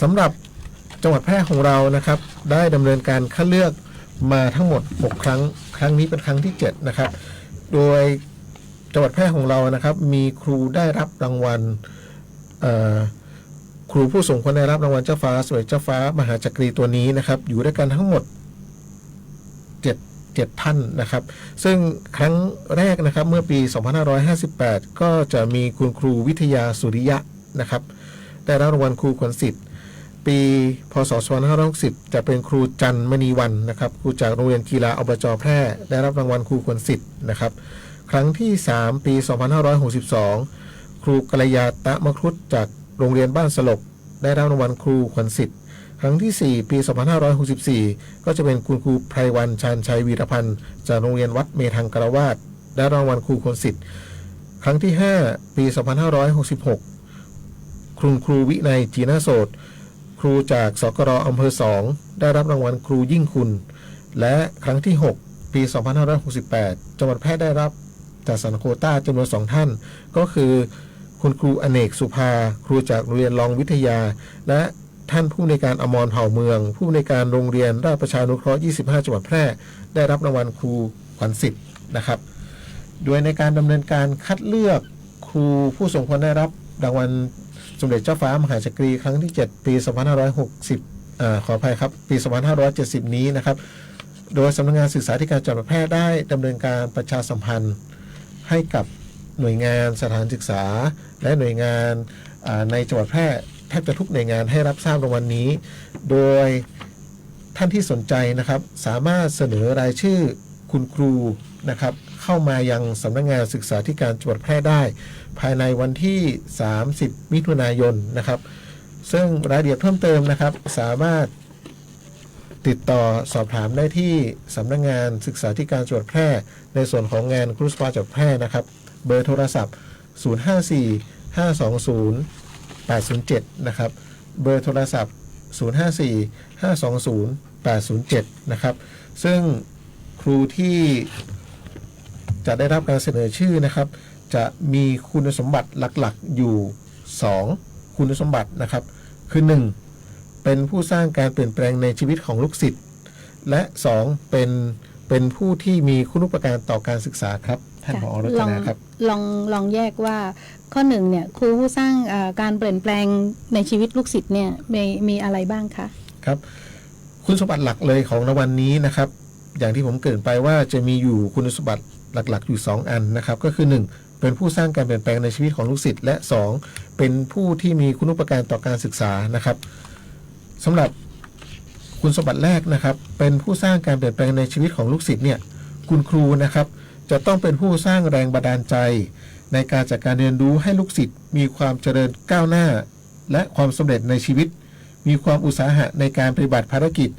สำหรับจังหวัดแพร่ของเรานะครับได้ดำเนินการคัดเลือกมาทั้งหมด6ครั้งครั้งนี้เป็นครั้งที่7นะครับโดยจังหวัดแพร่ของเรานะครับมีครูได้รับรางวัลครูผู้สมควรได้รับรางวัลเจ้าฟ้าสมเด็จเจ้าฟ้ามหาจักรีตัวนี้นะครับอยู่ด้วยกันทั้งหมด7ท่านนะครับซึ่งครั้งแรกนะครับเมื่อปี 2558 ก็จะมีคุณครูวิทยาสุริยะนะครับได้รับรางวัลครูควรสิทธิ์ปีพศ 2560 จะเป็นครูจันมณีวันนะครับครูจากโรงเรียนกีฬาอบจ.แพร่ได้รับรางวัลครูควรสิทธิ์นะครับครั้งที่3ปี 2562 ครูกัลยาตะมะครุฑจากโรงเรียนบ้านสลกได้รับรางวัลครูควรสิทธิ์ครั้งที่4ปี 2564 ก็จะเป็นคุณครูไพรวันชาญชัยวีรพันธ์จากโรงเรียนวัดเมธังกรวาสได้รางวัลครูควรสิทธิ์ครั้งที่5ปี 2566 คุณครูวินัยจีน่าโสดครูจากสกรอำเภอ2ได้รับรางวัลครูยิ่งคุณและครั้งที่6ปี 2568 จังหวัดแพร่ได้รับจัดสรรโควต้าจำนวน2ท่านก็คือคุณครูอเนกสุภาครูจากโรงเรียนรองวิทยาและท่านผู้อำนวยการอมรเผ่าเมืองผู้อำนวยการโรงเรียนราชประชานุเคราะห์ 25 จังหวัดแพร่ได้รับรางวัลครูขวัญสิทธิ์นะครับโดยในการดำเนินการคัดเลือกครูผู้สมควรได้รับรางวัลสมเด็จเจ้าฟ้ามหาจักรีครั้งที่7ปี 2560 ขออภัยครับปี 2570 นี้นะครับโดยสำนักงานศึกษาธิการจังหวัดแพร่ได้ดำเนินการประชาสัมพันธ์ให้กับหน่วยงานสถานศึกษาและหน่วยงานในจังหวัดแพร่แทบจะทุกหน่วยงานให้รับทราบรางวัลนี้โดยท่านที่สนใจนะครับสามารถเสนอรายชื่อคุณครูนะครับเข้ามายังสำนักงานศึกษาธิการจังหวัดแพร่ได้ภายในวันที่30 มิถุนายนนะครับซึ่งรายละเอียดเพิ่มเติมนะครับสามารถติดต่อสอบถามได้ที่สำนักงานศึกษาธิการจังหวัดแพร่ในส่วนของงานครูสปาจังหวัดแพร่นะครับเบอร์โทรศัพท์ 054-520-807 นะครับเบอร์โทรศัพท์ 054-520-807 นะครับซึ่งครูที่จะได้รับการเสนอชื่อนะครับจะมีคุณสมบัติหลักๆอยู่2คุณสมบัตินะครับคือ 1. เป็นผู้สร้างการเปลี่ยนแปลงในชีวิตของลูกศิษย์และ 2. เป็นผู้ที่มีคุณูปการต่อการศึกษาครับท่านผอ.รจนาครับลองแยกว่าข้อ1เนี่ยครูผู้สร้างการเปลี่ยนแปลงในชีวิตลูกศิษย์เนี่ยมีอะไรบ้างคะครับคุณสมบัติหลักเลยของรางวัลนี้นะครับอย่างที่ผมเกริ่นไปว่าจะมีอยู่คุณสมบัติหลักๆอยู่2อันนะครับก็คือ 1. เป็นผู้สร้างการเปลี่ยนแปลงในชีวิตของลูกศิษย์และ 2. เป็นผู้ที่มีคุณูปการต่อการศึกษานะครับสำหรับคุณสมบัติแรกนะครับเป็นผู้สร้างการเปลี่ยนแปลงในชีวิตของลูกศิษย์เนี่ยคุณครูนะครับจะต้องเป็นผู้สร้างแรงบันดาลใจในการจัดการเรียนรู้ให้ลูกศิษย์มีความเจริญก้าวหน้าและความสำเร็จในชีวิตมีความอุตสาหะในการปฏิบัติภารกิจ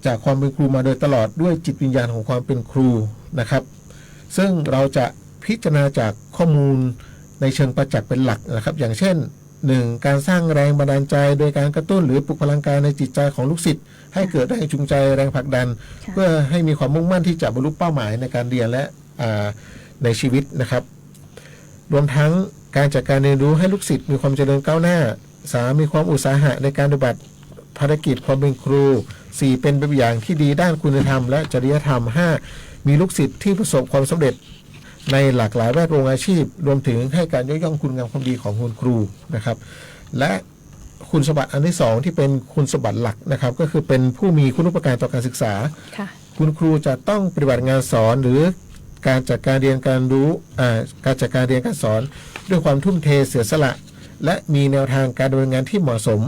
จากความเป็นครูมาโดยตลอดด้วยจิตวิญญาณของความเป็นครูนะครับซึ่งเราจะพิจารณาจากข้อมูลในเชิงประจักษ์เป็นหลักนะครับอย่างเช่น 1. การสร้างแรงบันดาลใจโดยการกระตุ้นหรือปลุกพลังกายในจิตใจของลูกศิษย์ให้เกิดแรงจูงใจแรงผลักดันเพื่อให้มีความมุ่งมั่นที่จะบรรลุเป้าหมายในการเรียนและในชีวิตนะครับรวมทั้งการจัดการเรียนรู้ให้ลูกศิษย์มีความเจริญก้าวหน้า 3. มีความอุตสาหะในการปฏิบัติภารกิจความเป็นครู 4. เป็นแบบอย่างที่ดีด้านคุณธรรมและจริยธรรม 5. มีลูกศิษย์ที่ประสบความสำเร็จในหลากหลายแวดวงอาชีพรวมถึงให้การยกย่องคุณงามความดีของคุณครูนะครับและคุณสมบัติอันที่2ที่เป็นคุณสมบัติหลักนะครับก็คือเป็นผู้มีคุณูปการต่อการศึกษาคุณครูจะต้องปฏิบัติงานสอนหรือการจัดการเรียนการรู้การจัดการเรียนการสอนด้วยความทุ่มเทเสียสละและมีแนวทางการดำเนินงานที่เหมาะสม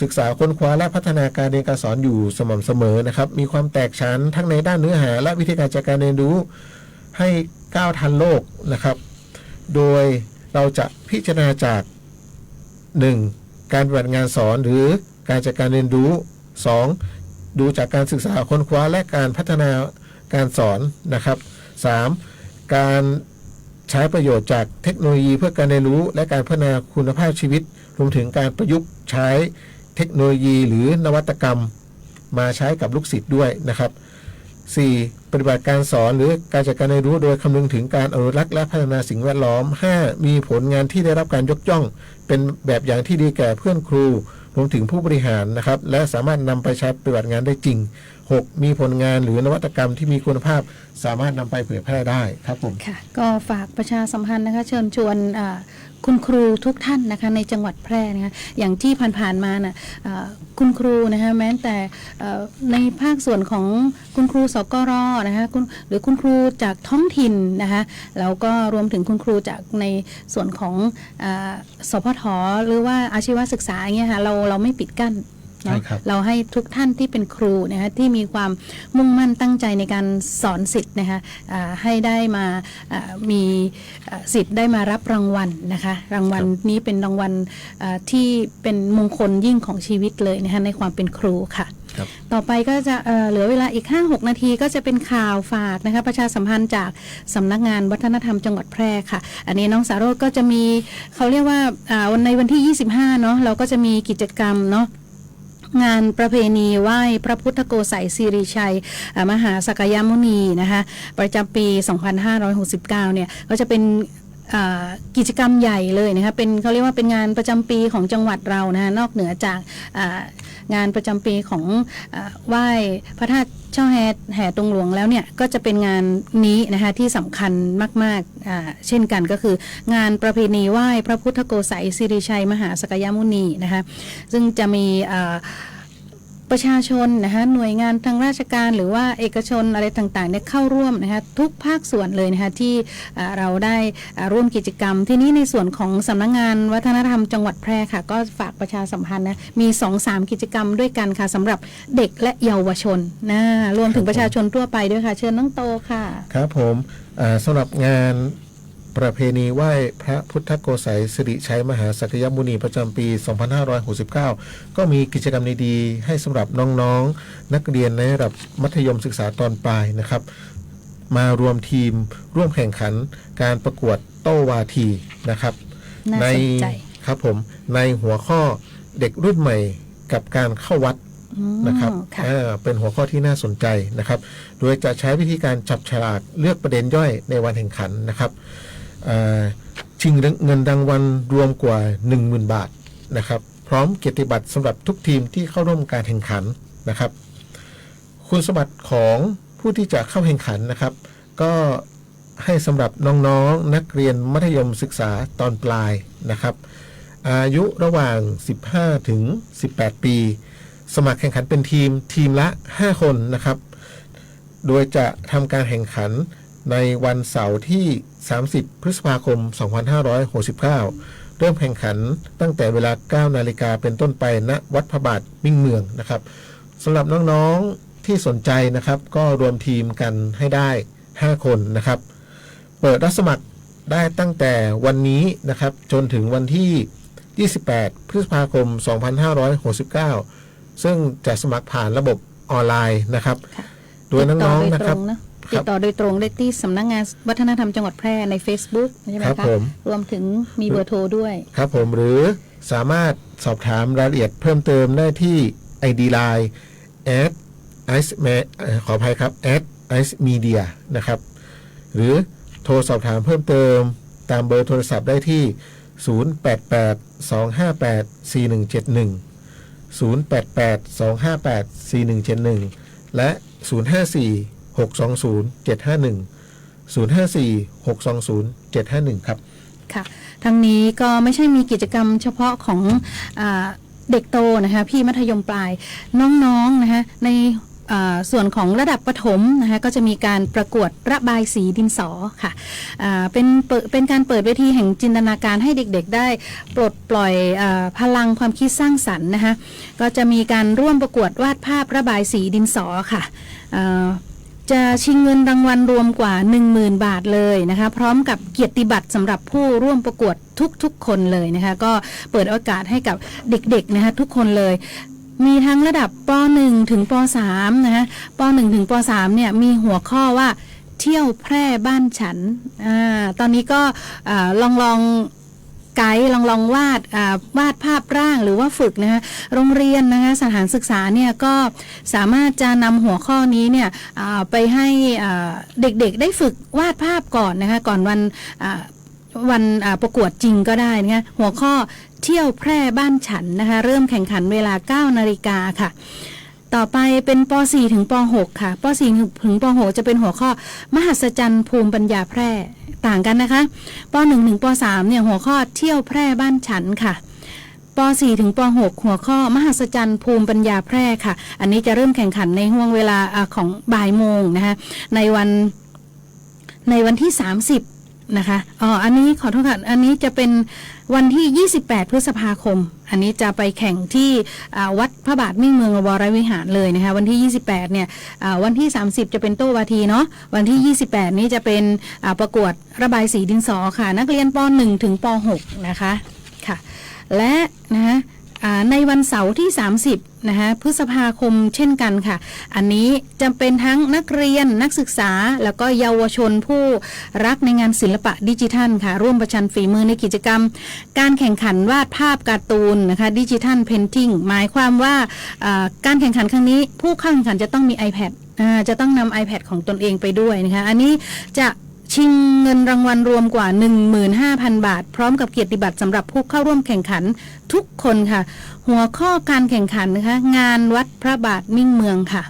ศึกษาค้นคว้าและพัฒนาการเรียนการสอนอยู่สม่ำเสมอนะครับมีความแตกฉานทั้งในด้านเนื้อหาและวิธีการจัดการเรียนรู้ให้ก้าวทันโลกนะครับโดยเราจะพิจารณาจาก 1. การปฏิบัติงานสอนหรือการจัดการเรียนรู้ 2. ดูจากการศึกษาค้นคว้าและการพัฒนาการสอนนะครับ 3. การใช้ประโยชน์จากเทคโนโลยีเพื่อการเรียนรู้และการพัฒนาคุณภาพชีวิตรวมถึงการประยุกต์ใช้เทคโนโลยีหรือนวัตกรรมมาใช้กับลูกศิษย์ด้วยนะครับ 4. ปฏิบัติการสอนหรือการจัดการเรียนรู้โดยคำนึงถึงการอนุรักษ์และพัฒนาสิ่งแวดล้อม 5. มีผลงานที่ได้รับการยกย่องเป็นแบบอย่างที่ดีแก่เพื่อนครูรวมถึงผู้บริหารนะครับและสามารถนำไปใช้ปฏิบัติงานได้จริง 6. มีผลงานหรือนวัตกรรมที่มีคุณภาพสามารถนำไปเผยแพร่ได้ครับผมค่ะก็ฝากประชาสัมพันธ์นะคะเชิญชวนคุณครูทุกท่านนะคะในจังหวัดแพร่นะคะอย่างที่ผ่านๆมานะคุณครูนะคะแม้แต่ในภาคส่วนของคุณครูสกรนะคะหรือคุณครูจากท้องถิ่นนะคะแล้วก็รวมถึงคุณครูจากในส่วนของสพทหรือว่าอาชีวศึกษาอย่างเงี้ยค่ะเราไม่ปิดกั้นเราให้ทุกท่านที่เป็นครูนะคะที่มีความมุ่งมั่นตั้งใจในการสอนศิษย์นะคะให้ได้มามีศิษย์ได้มารับรางวัลนะคะรางวัลนี้เป็นรางวัลที่เป็นมงคลยิ่งของชีวิตเลยนะคะในความเป็นครูค่ะต่อไปก็จะเหลือเวลาอีก 5-6 นาทีก็จะเป็นข่าวฝากนะคะประชาสัมพันธ์จากสำนักงานวัฒนธรรมจังหวัดแพร่ค่ะอันนี้น้องสาโรจน์ก็จะมีเขาเรียกว่าในวันที่25เนาะเราก็จะมีกิจกรรมเนาะงานประเพณีไหว้พระพุทธโกษัยสิริชัยมหาสักยมุนีนะคะประจำปี 2569 เนี่ยก็จะเป็นกิจกรรมใหญ่เลยนะคะเป็นเขาเรียกว่าเป็นงานประจำปีของจังหวัดเรานะนอกเหนือจากงานประจำปีของไหว้พระธาตุช่อแห่ตรงหลวงแล้วเนี่ยก็จะเป็นงานนี้นะคะที่สำคัญมากๆเช่นกันก็คืองานประเพณีไหว้พระพุทธโกษัยสิริชัยมหาสักยมุนีนะคะซึ่งจะมีประชาชนนะคะหน่วยงานทางราชการหรือว่าเอกชนอะไรต่างๆเนี่ยเข้าร่วมนะคะทุกภาคส่วนเลยนะคะที่เราได้ร่วมกิจกรรมที่นี้ในส่วนของสำนักงานวัฒนธรรมจังหวัดแพร่ค่ะก็ฝากประชาสัมพันธ์นะมี 2-3 กิจกรรมด้วยกันค่ะสำหรับเด็กและเยาวชนนะรวมถึงประชาชนทั่วไปด้วยค่ะเชิญน้องโตค่ะครับผมสำหรับงานประเพณีไหว้พระพุทธโกษัยสิริชัยมหาสักยมุนีประจำปี 2569 ก็มีกิจกรรมดีๆให้สำหรับน้องๆนักเรียนในระดับมัธยมศึกษาตอนปลายนะครับมารวมทีมร่วมแข่งขันการประกวดโต้วาทีนะครับในครับผมในหัวข้อเด็กรุ่นใหม่กับการเข้าวัดนะครับเป็นหัวข้อที่น่าสนใจนะครับโดยจะใช้วิธีการจับฉลากเลือกประเด็นย่อยในวันแข่งขันนะครับชิงเงินรางวัลรวมกว่า 10,000 บาทนะครับพร้อมเกียรติบัตรสำหรับทุกทีมที่เข้าร่วมการแข่งขันนะครับคุณสมบัติของผู้ที่จะเข้าแข่งขันนะครับก็ให้สำหรับน้องๆนักเรียนมัธยมศึกษาตอนปลายนะครับอายุระหว่าง 15 ถึง 18 ปีสมัครแข่งขันเป็นทีมละ 5 คนนะครับโดยจะทำการแข่งขันในวันเสาร์ที่ 30 พฤษภาคม 2569 เริ่มแข่งขันตั้งแต่เวลา 9 นาฬิกาเป็นต้นไปณวัดพระบาทมิ่งเมืองนะครับสำหรับน้องๆที่สนใจนะครับก็รวมทีมกันให้ได้ 5 คนนะครับเปิดรับสมัครได้ตั้งแต่วันนี้นะครับจนถึงวันที่ 28 พฤษภาคม 2569 ซึ่งจะสมัครผ่านระบบออนไลน์นะครับโดยน้องๆนะครับติดต่อโดยตรงได้ที่สำนักงานวัฒนธรรมจังหวัดแพร่ใน Facebook ใช่ไหมคะรวมถึงมีเบอร์โทรด้วยครับผมหรือสามารถสอบถามรายละเอียดเพิ่มเติมได้ที่ ID Lineขออภัยครับ@icemedia นะครับหรือโทรสอบถามเพิ่มเติมตามเบอร์โทรศัพท์ได้ที่ 088-258-4171 และ 054-620-751 ครับค่ะทั้งนี้ก็ไม่ใช่มีกิจกรรมเฉพาะของเด็กโตนะคะพี่มัธยมปลายน้องๆนะคะในส่วนของระดับประถมนะคะก็จะมีการประกวดระบายสีดินสอค่ะเป็นการเปิดเวทีแห่งจินตนาการให้เด็กๆได้ปลดปล่อยพลังความคิดสร้างสรรค์นะคะก็จะมีการร่วมประกวดวาดภาพระบายสีดินสอค่ะจะชิงเงินรางวัลรวมกว่า 10,000 บาทเลยนะคะพร้อมกับเกียรติบัตรสำหรับผู้ร่วมประกวดทุกๆคนเลยนะคะก็เปิดโอกาสให้กับเด็กๆนะคะทุกคนเลยมีทั้งระดับป .1 ถึงป .3 นะคะป .1 ถึงป .3 เนี่ยมีหัวข้อว่าเที่ยวแพร่บ้านฉันตอนนี้ก็ลอง ไกด์ลองวาดภาพร่างหรือว่าฝึกนะคะโรงเรียนนะคะสถานศึกษาเนี่ยก็สามารถจะนำหัวข้อนี้เนี่ยไปให้เด็กๆได้ฝึกวาดภาพก่อนนะคะก่อนวันประกวดจริงก็ได้นะคะหัวข้อเที่ยวแพร่บ้านฉันนะคะเริ่มแข่งขันเวลา 9 นาฬิกาค่ะต่อไปเป็นป .4 ถึงป .6 ค่ะป .4 ถึงป .6 จะเป็นหัวข้อมหัศจรรย์ภูมิปัญญาแพร่ต่างกันนะคะป .1 ถึงป .3 เนี่ยหัวข้อเที่ยวแพร่บ้านฉันค่ะป .4 ถึงป .6 หัวข้อมหัศจรรย์ภูมิปัญญาแพร่ค่ะอันนี้จะเริ่มแข่งขันในห่วงเวลาของบ่ายโมงนะคะในวันที่30นะคะอันนี้ขอโทษค่ะอันนี้จะเป็นวันที่28พฤษภาคมอันนี้จะไปแข่งที่วัดพระบาทมิ่งเมืองวรวิหารเลยนะคะวันที่28เนี่ยวันที่30จะเป็นโต้วาทีเนาะวันที่28นี้จะเป็นประกวดระบายสีดินสอค่ะนักเรียนป .1 ถึงป .6 นะคะค่ะและนะคะในวันเสาร์ที่30นะคะพฤษภาคมเช่นกันค่ะอันนี้จะเป็นทั้งนักเรียนนักศึกษาแล้วก็เยาวชนผู้รักในงานศิลปะดิจิทัลค่ะร่วมประชันฝีมือในกิจกรรมการแข่งขันวาดภาพการ์ตูนนะคะดิจิทัลเพนติ้งหมายความว่าการแข่งขันครั้งนี้ผู้เข้าแข่งขันจะต้องมี iPad จะต้องนำ iPad ของตนเองไปด้วยนะคะอันนี้จะชิงเงินรางวัลรวมกว่า 15,000 บาทพร้อมกับเกียรติบัตรสำหรับผู้เข้าร่วมแข่งขันทุกคนค่ะหัวข้อการแข่งขันนะคะงานวัดพระบาทมิ่งเมืองค่ะ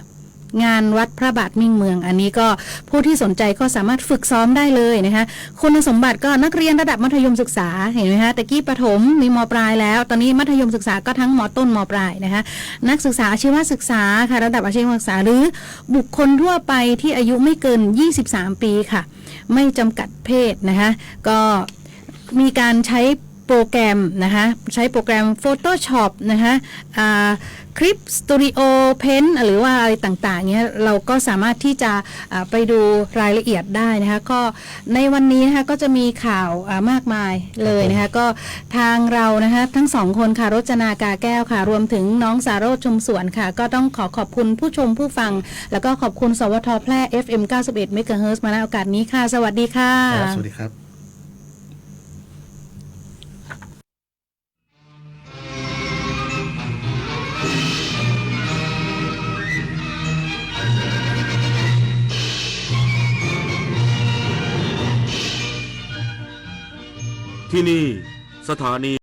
งานวัดพระบาทมิ่งเมืองอันนี้ก็ผู้ที่สนใจก็สามารถฝึกซ้อมได้เลยนะคะคุณสมบัติก็นักเรียนระดับมัธยมศึกษาเห็นไหมคะตะกี้ประถมมีม.ปลายแล้วตอนนี้มัธยมศึกษาก็ทั้งม.ต้นม.ปลายนะคะนักศึกษาอาชีวศึกษาค่ะระดับอาชีวศึกษาหรือบุคคลทั่วไปที่อายุไม่เกิน23ปีค่ะไม่จำกัดเพศนะคะก็มีการใช้โปรแกรมนะคะใช้โปรแกรม Photoshop นะคะคลิปสตูดิโอเพนท์หรือว่าอะไรต่างๆเนี้ยเราก็สามารถที่จะไปดูรายละเอียดได้นะคะก็ในวันนี้นะคะก็จะมีข่าวมากมายเลยนะคะก็ทางเรานะคะทั้งสองคนค่ะรจนากาแก้วค่ะรวมถึงน้องสาโรจน์ชุมสวนค่ะก็ต้องขอบคุณผู้ชมผู้ฟังแล้วก็ขอบคุณสวทแพร่ FM 91 เมกะเฮิรตซ์มาในโอกาสนี้ค่ะสวัสดีค่ะสวัสดีครับที่นี่สถานี